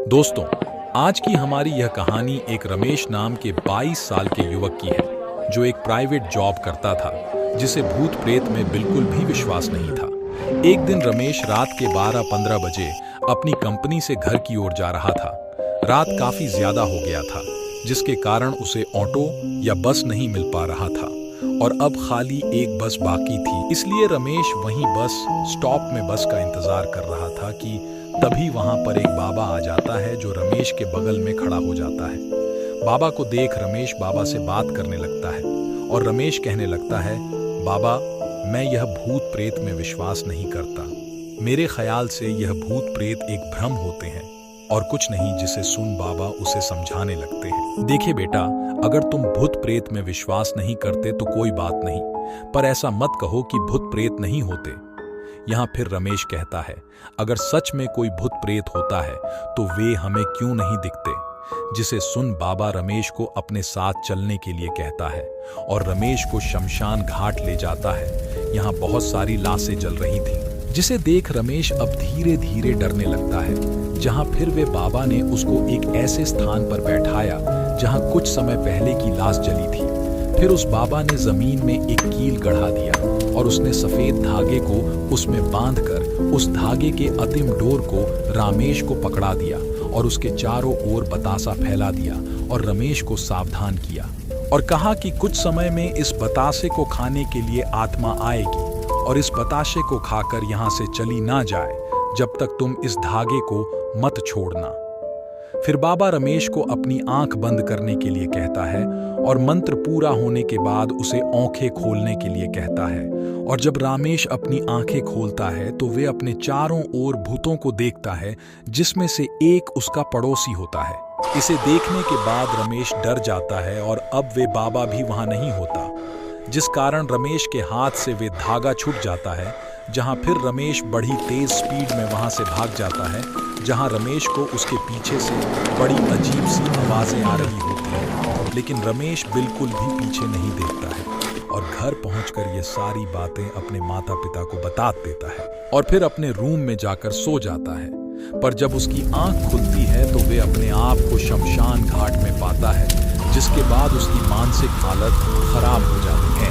दोस्तों, आज की हमारी यह कहानी एक रमेश नाम के 22 साल के युवक की है, जो एक प्राइवेट जॉब करता था, जिसे भूत प्रेत में बिल्कुल भी विश्वास नहीं था। एक दिन रमेश रात के 12-15 बजे अपनी कंपनी से घर की ओर जा रहा था। रात काफी ज्यादा हो गया था, जिसके कारण उसे ऑटो या बस नहीं मिल पा रहा था और अब खाली एक बस बाकी थी। इसलिए रमेश वहीं बस स्टॉप में बस का इंतजार कर रहा था कि तभी वहां पर एक बाबा आ जाता है, जो रमेश के बगल में खड़ा हो जाता है। बाबा को देख रमेश बाबा से बात करने लगता है और रमेश कहने लगता है, बाबा, मैं यह भूत प्रेत में विश्वास नहीं करता। मेरे ख्याल से यह भूत प्रेत एक भ्रम होते हैं और कुछ नहीं। जिसे सुन बाबा उसे समझाने लगते हैं, देखिए बेटा, अगर तुम भूत प्रेत में विश्वास नहीं करते तो कोई बात नहीं, पर ऐसा मत कहो कि भूत प्रेत नहीं होते। यहाँ फिर रमेश कहता है, अगर सच में कोई भूत प्रेत होता है तो वे हमें क्यों नहीं दिखते। जिसे सुन बाबा रमेश को अपने साथ चलने के लिए कहता है और रमेश को शमशान घाट ले जाता है। यहाँ बहुत सारी लाशें जल रही थीं, जिसे देख रमेश अब धीरे धीरे डरने लगता है। जहाँ फिर वे बाबा ने उसको एक ऐसे स्थान पर बैठाया जहाँ कुछ समय पहले की लाश जली थी। फिर उस बाबा ने जमीन में एक कील गढ़ा दिया और उसने सफेद धागे को उसमें बांधकर उस धागे के अंतिम डोर को रमेश को पकड़ा दिया और उसके चारों ओर बतासा फैला दिया और रमेश को सावधान किया और कहा कि कुछ समय में इस बतासे को खाने के लिए आत्मा आएगी और इस बतासे को खाकर यहाँ से चली ना जाए जब तक तुम इस धागे को मत छोड़ना। फिर बाबा रमेश को अपनी आंख बंद करने के लिए कहता है और मंत्र पूरा होने के बाद उसे आंखें खोलने के लिए कहता है। और जब रमेश अपनी आंखें खोलता है तो वे अपने चारों ओर भूतों को देखता है, जिसमें से एक उसका पड़ोसी होता है। इसे देखने के बाद रमेश डर जाता है और अब वे बाबा भी वहां नहीं होता, जिस कारण रमेश के हाथ से वे धागा छूट जाता है। जहां फिर रमेश बड़ी तेज स्पीड में वहां से भाग जाता है, जहां रमेश को उसके पीछे से बड़ी अजीब सी आवाजें आ रही होती हैं, लेकिन रमेश बिल्कुल भी पीछे नहीं देखता है और घर पहुंचकर ये सारी बातें अपने माता पिता को बता देता है और फिर अपने रूम में जाकर सो जाता है। पर जब उसकी आंख खुलती है तो वे अपने आप को शमशान घाट में पाता है, जिसके बाद उसकी मानसिक हालत खराब हो जाती है।